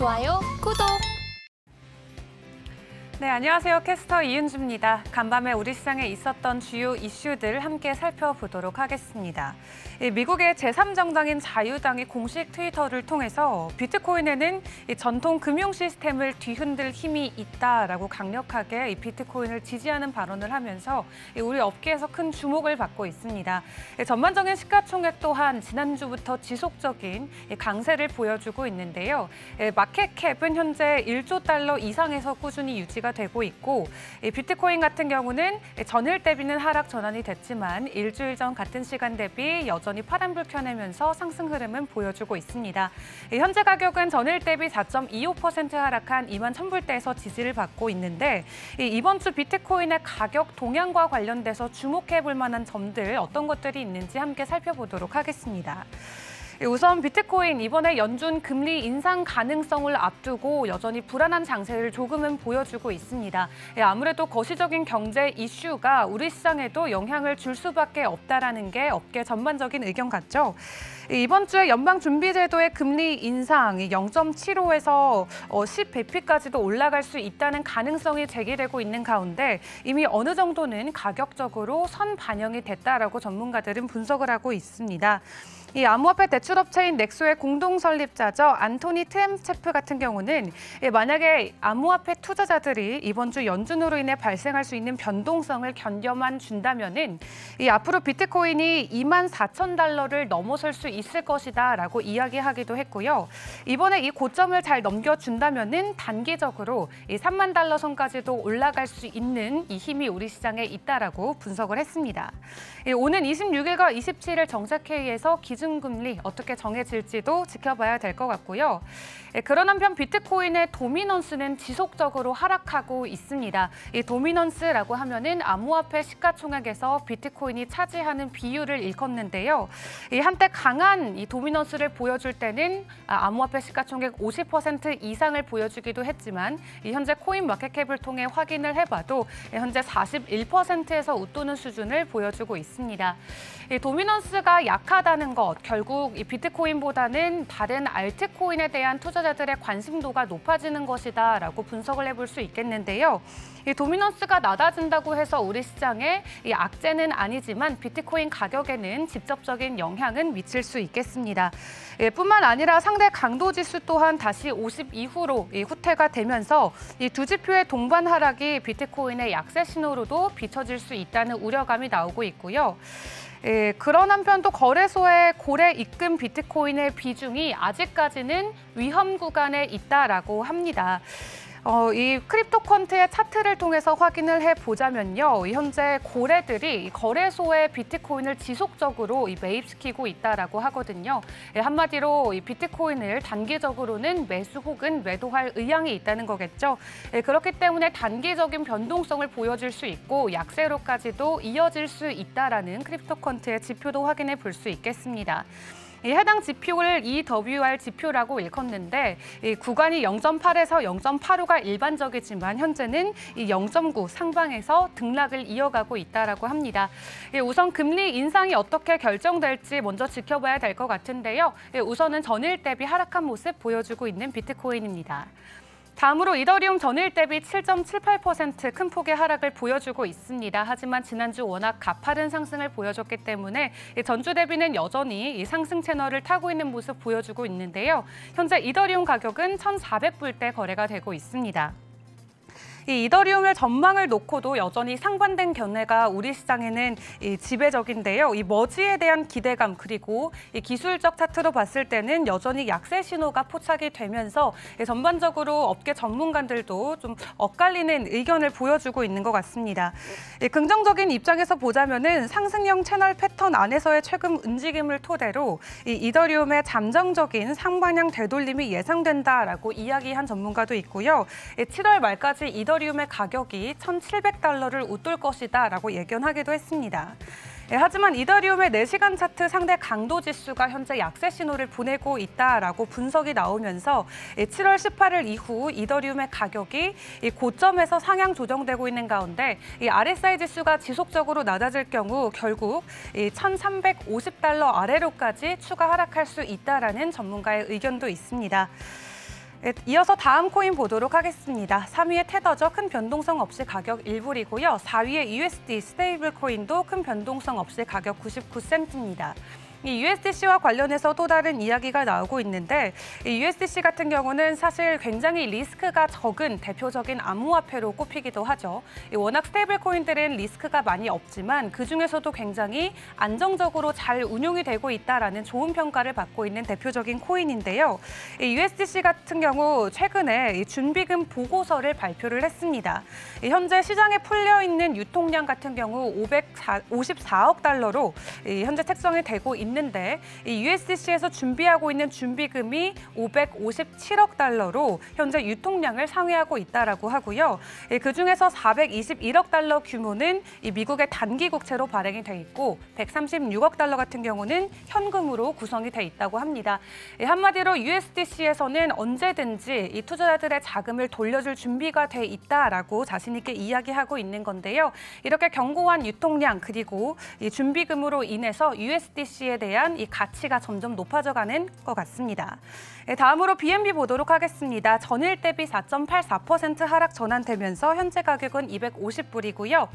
좋아요, 구독! 네, 안녕하세요. 캐스터 이은주입니다. 간밤에 우리 시장에 있었던 주요 이슈들 함께 살펴보도록 하겠습니다. 미국의 제3정당인 자유당이 공식 트위터를 통해서 비트코인에는 전통 금융 시스템을 뒤흔들 힘이 있다라고 강력하게 비트코인을 지지하는 발언을 하면서 우리 업계에서 큰 주목을 받고 있습니다. 전반적인 시가총액 또한 지난주부터 지속적인 강세를 보여주고 있는데요. 마켓캡은 현재 1조 달러 이상에서 꾸준히 유지가 되고 있고 비트코인 같은 경우는 전일 대비는 하락 전환이 됐지만 일주일 전 같은 시간 대비 여전히 파란불 켜내면서 상승 흐름은 보여주고 있습니다. 현재 가격은 전일 대비 4.25% 하락한 21,000불대에서 지지를 받고 있는데 이번 주 비트코인의 가격 동향과 관련돼서 주목해볼 만한 점들 어떤 것들이 있는지 함께 살펴보도록 하겠습니다. 우선 비트코인 이번에 연준 금리 인상 가능성을 앞두고 여전히 불안한 장세를 조금은 보여주고 있습니다. 아무래도 거시적인 경제 이슈가 우리 시장에도 영향을 줄 수밖에 없다라는 게 업계 전반적인 의견 같죠. 이번 주에 연방준비제도의 금리 인상 0.75에서 10bp까지도 올라갈 수 있다는 가능성이 제기되고 있는 가운데 이미 어느 정도는 가격적으로 선 반영이 됐다라고 전문가들은 분석을 하고 있습니다. 이 암호화폐 대출업체인 넥소의 공동 설립자죠. 안토니 트램체프 같은 경우는 만약에 암호화폐 투자자들이 이번 주 연준으로 인해 발생할 수 있는 변동성을 견뎌만 준다면은 앞으로 비트코인이 24,000달러를 넘어설 수 있을 것이다라고 이야기하기도 했고요. 이번에 이 고점을 잘 넘겨준다면은 단기적으로 이 3만 달러 선까지도 올라갈 수 있는 이 힘이 우리 시장에 있다라고 분석을 했습니다. 오는 26일과 27일 정책회의에서 기준금리 어떻게 정해질지도 지켜봐야 될 것 같고요. 그런 한편 비트코인의 도미넌스는 지속적으로 하락하고 있습니다. 이 도미넌스라고 하면은 암호화폐 시가총액에서 비트코인이 차지하는 비율을 일컫는데요. 한때 강한 이 도미넌스를 보여줄 때는 암호화폐 시가총액 50% 이상을 보여주기도 했지만 현재 코인 마켓캡을 통해 확인을 해봐도 현재 41%에서 웃도는 수준을 보여주고 있습니다. 이 도미넌스가 약하다는 것, 결국 이 비트코인보다는 다른 알트코인에 대한 투자자들의 관심도가 높아지는 것이다라고 분석을 해볼 수 있겠는데요. 이 도미넌스가 낮아진다고 해서 우리 시장에 이 악재는 아니지만 비트코인 가격에는 직접적인 영향은 미칠 수 있겠습니다. 뿐만 아니라 상대 강도 지수 또한 다시 50 이후로 후퇴가 되면서 이 두 지표의 동반 하락이 비트코인의 약세 신호로도 비춰질 수 있다는 우려감이 나오고 있고요. 그런 한편 또 거래소의 고래 입금 비트코인의 비중이 아직까지는 위험 구간에 있다라고 합니다. 이 크립토컨트의 차트를 통해서 확인을 해보자면요. 현재 고래들이 거래소의 비트코인을 지속적으로 매입시키고 있다라고 하거든요. 한마디로 이 비트코인을 단기적으로는 매수 혹은 매도할 의향이 있다는 거겠죠. 그렇기 때문에 단기적인 변동성을 보여줄 수 있고 약세로까지도 이어질 수 있다라는 크립토컨트의 지표도 확인해 볼 수 있겠습니다. 해당 지표를 EWR 지표라고 일컫는데 이 구간이 0.8에서 0.85가 일반적이지만 현재는 이 0.9 상방에서 등락을 이어가고 있다라고 합니다. 우선 금리 인상이 어떻게 결정될지 먼저 지켜봐야 될 것 같은데요. 우선은 전일 대비 하락한 모습 보여주고 있는 비트코인입니다. 다음으로 이더리움 전일 대비 7.78% 큰 폭의 하락을 보여주고 있습니다. 하지만 지난주 워낙 가파른 상승을 보여줬기 때문에 전주 대비는 여전히 상승 채널을 타고 있는 모습 보여주고 있는데요. 현재 이더리움 가격은 1,400불대 거래가 되고 있습니다. 이 이더리움의 전망을 놓고도 여전히 상반된 견해가 우리 시장에는 지배적인데요. 이 머지에 대한 기대감 그리고 이 기술적 차트로 봤을 때는 여전히 약세 신호가 포착이 되면서 전반적으로 업계 전문가들도 좀 엇갈리는 의견을 보여주고 있는 것 같습니다. 긍정적인 입장에서 보자면은 상승형 채널 패턴 안에서의 최근 움직임을 토대로 이 이더리움의 잠정적인 상방향 되돌림이 예상된다라고 이야기한 전문가도 있고요. 7월 말까지 이더리움의 가격이 1,700달러를 웃돌 것이다라고 예견하기도 했습니다. 하지만 이더리움의 4시간 차트 상대 강도 지수가 현재 약세 신호를 보내고 있다라고 분석이 나오면서 7월 18일 이후 이더리움의 가격이 고점에서 상향 조정되고 있는 가운데 이 RSI 지수가 지속적으로 낮아질 경우 결국 1,350달러 아래로까지 추가 하락할 수 있다라는 전문가의 의견도 있습니다. 이어서 다음 코인 보도록 하겠습니다. 3위의 테더죠. 큰 변동성 없이 가격 1불이고요. 4위의 USD 스테이블 코인도 큰 변동성 없이 가격 99센트입니다. 이 USDC와 관련해서 또 다른 이야기가 나오고 있는데 이 USDC 같은 경우는 사실 굉장히 리스크가 적은 대표적인 암호화폐로 꼽히기도 하죠. 워낙 스테이블 코인들은 리스크가 많이 없지만 그중에서도 굉장히 안정적으로 잘 운용이 되고 있다라는 좋은 평가를 받고 있는 대표적인 코인인데요. 이 USDC 같은 경우 최근에 이 준비금 보고서를 발표를 했습니다. 현재 시장에 풀려 있는 유통량 같은 경우 554억 달러로 현재 책정이 되고 있는데 이 USDC에서 준비하고 있는 준비금이 557억 달러로 현재 유통량을 상회하고 있다라고 하고요. 그중에서 421억 달러 규모는 이 미국의 단기 국채로 발행이 돼 있고 136억 달러 같은 경우는 현금으로 구성이 돼 있다고 합니다. 한마디로 USDC에서는 언제든지 이 투자자들의 자금을 돌려줄 준비가 돼 있다라고 자신 있게 이야기하고 있는 건데요. 이렇게 견고한 유통량 그리고 이 준비금으로 인해서 USDC에 대한 이 가치가 점점 높아져가는 것 같습니다. 다음으로 BNB 보도록 하겠습니다. 전일 대비 4.84% 하락 전환되면서 현재 가격은 250불이고요.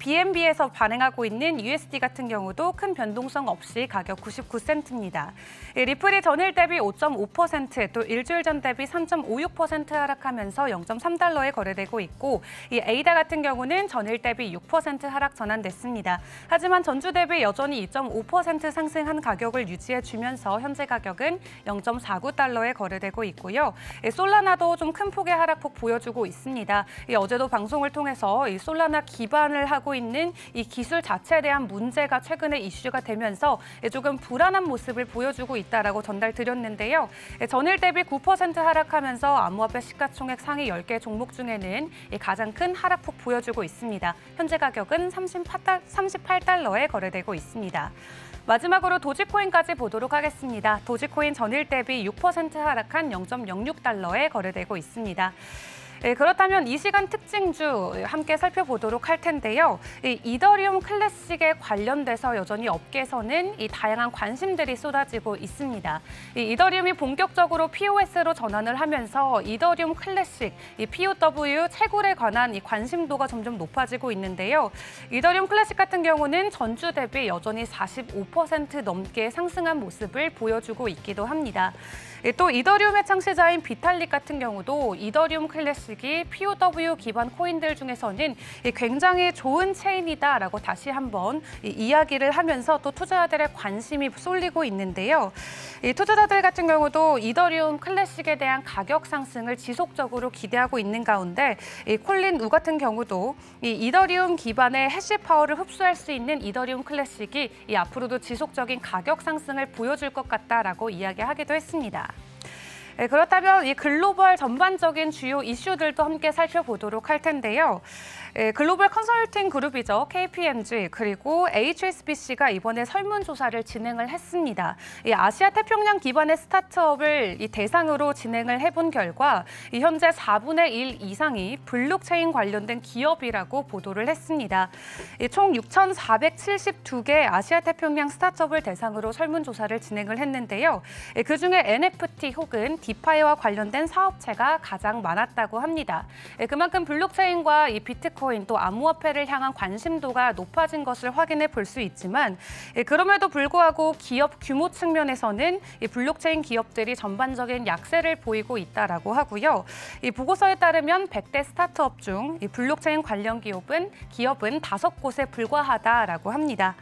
BNB에서 발행하고 있는 USD 같은 경우도 큰 변동성 없이 가격 99센트입니다. 리플이 전일 대비 5.5%, 또 일주일 전 대비 3.56% 하락하면서 0.3달러에 거래되고 있고 이 에이다 같은 경우는 전일 대비 6% 하락 전환됐습니다. 하지만 전주 대비 여전히 2.5% 상승한 가격을 유지해주면서 현재 가격은 0.49달러에 거래되고 있고요. 솔라나도 좀 큰 폭의 하락폭 보여주고 있습니다. 어제도 방송을 통해서 이 솔라나 기반을 하고 있는 이 기술 자체에 대한 문제가 최근에 이슈가 되면서 조금 불안한 모습을 보여주고 있다라고 전달드렸는데요. 전일 대비 9% 하락하면서 암호화폐 시가총액 상위 10개 종목 중에는 가장 큰 하락폭 보여주고 있습니다. 현재 가격은 38달러에 거래되고 있습니다. 마지막으로 도지코인까지 보도록 하겠습니다. 도지코인 전일 대비 6% 하락한 0.06달러에 거래되고 있습니다. 그렇다면 이 시간 특징주 함께 살펴보도록 할 텐데요. 이더리움 클래식에 관련돼서 여전히 업계에서는 이 다양한 관심들이 쏟아지고 있습니다. 이더리움이 본격적으로 POS로 전환을 하면서 이더리움 클래식, 이 POW 채굴에 관한 이 관심도가 점점 높아지고 있는데요. 이더리움 클래식 같은 경우는 전주 대비 여전히 45% 넘게 상승한 모습을 보여주고 있기도 합니다. 또 이더리움의 창시자인 비탈릭 같은 경우도 이더리움 클래식이 POW 기반 코인들 중에서는 굉장히 좋은 체인이다라고 다시 한번 이야기를 하면서 또 투자자들의 관심이 쏠리고 있는데요. 투자자들 같은 경우도 이더리움 클래식에 대한 가격 상승을 지속적으로 기대하고 있는 가운데 콜린 우 같은 경우도 이더리움 기반의 해시 파워를 흡수할 수 있는 이더리움 클래식이 앞으로도 지속적인 가격 상승을 보여줄 것 같다라고 이야기하기도 했습니다. 그렇다면 이 글로벌 전반적인 주요 이슈들도 함께 살펴보도록 할 텐데요. 글로벌 컨설팅 그룹이죠. KPMG 그리고 HSBC가 이번에 설문조사를 진행을 했습니다. 이 아시아 태평양 기반의 스타트업을 대상으로 진행을 해본 결과 현재 4분의 1 이상이 블록체인 관련된 기업이라고 보도를 했습니다. 총 6,472개 아시아 태평양 스타트업을 대상으로 설문조사를 진행을 했는데요. 그중에 NFT 혹은 디파이와 관련된 사업체가 가장 많았다고 합니다. 그만큼 블록체인과 이 비트코인 또 암호화폐를 향한 관심도가 높아진 것을 확인해 볼 수 있지만 그럼에도 불구하고 기업 규모 측면에서는 이 블록체인 기업들이 전반적인 약세를 보이고 있다라고 하고요. 이 보고서에 따르면 100대 스타트업 중 이 블록체인 관련 기업은 5곳에 불과하다라고 합니다.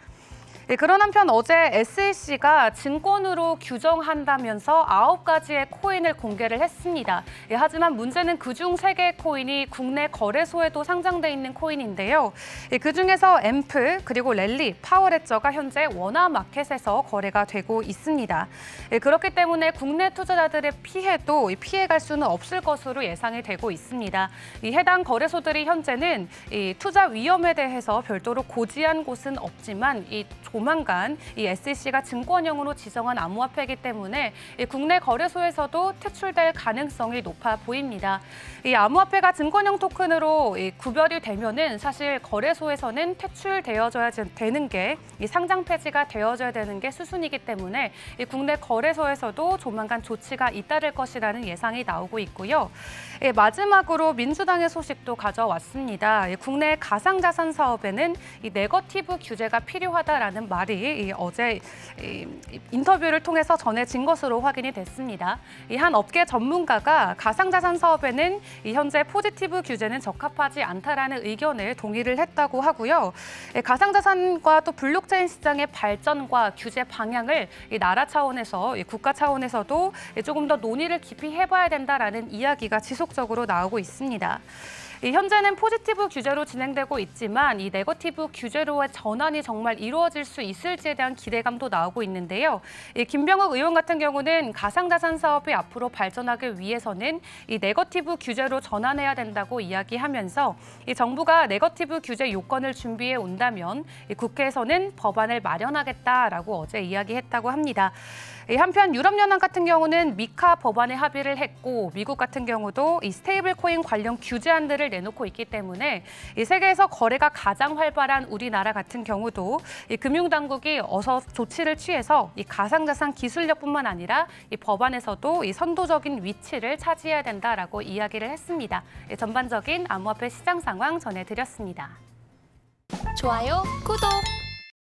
그런 한편 어제 SEC가 증권으로 규정한다면서 9가지의 코인을 공개를 했습니다. 하지만 문제는 그중 3개의 코인이 국내 거래소에도 상장돼 있는 코인인데요. 그중에서 앰프, 그리고 랠리, 파워레저가 현재 원화마켓에서 거래가 되고 있습니다. 그렇기 때문에 국내 투자자들의 피해도 피해갈 수는 없을 것으로 예상이 되고 있습니다. 해당 거래소들이 현재는 투자 위험에 대해서 별도로 고지한 곳은 없지만 조만간 이 SEC가 증권형으로 지정한 암호화폐이기 때문에 이 국내 거래소에서도 퇴출될 가능성이 높아 보입니다. 이 암호화폐가 증권형 토큰으로 구별이 되면은 사실 거래소에서는 퇴출되어져야 되는 게 이 상장 폐지가 되어져야 되는 게 수순이기 때문에 이 국내 거래소에서도 조만간 조치가 잇따를 것이라는 예상이 나오고 있고요. 마지막으로 민주당의 소식도 가져왔습니다. 국내 가상자산 사업에는 이 네거티브 규제가 필요하다라는 말이 어제 인터뷰를 통해서 전해진 것으로 확인이 됐습니다. 한 업계 전문가가 가상자산 사업에는 현재 포지티브 규제는 적합하지 않다라는 의견을 동의를 했다고 하고요. 가상자산과 또 블록체인 시장의 발전과 규제 방향을 나라 차원에서 국가 차원에서도 조금 더 논의를 깊이 해봐야 된다라는 이야기가 지속적으로 나오고 있습니다. 현재는 포지티브 규제로 진행되고 있지만 이 네거티브 규제로의 전환이 정말 이루어질 수 있을지에 대한 기대감도 나오고 있는데요. 김병욱 의원 같은 경우는 가상자산 사업이 앞으로 발전하기 위해서는 이 네거티브 규제로 전환해야 된다고 이야기하면서 이 정부가 네거티브 규제 요건을 준비해 온다면 국회에서는 법안을 마련하겠다라고 어제 이야기했다고 합니다. 한편 유럽연합 같은 경우는 미카 법안에 합의를 했고 미국 같은 경우도 이 스테이블 코인 관련 규제안들을 내놓고 있기 때문에 이 세계에서 거래가 가장 활발한 우리나라 같은 경우도 이 금융당국이 어서 조치를 취해서 이 가상자산 기술력뿐만 아니라 이 법안에서도 이 선도적인 위치를 차지해야 된다라고 이야기를 했습니다. 전반적인 암호화폐 시장 상황 전해드렸습니다. 좋아요, 구독!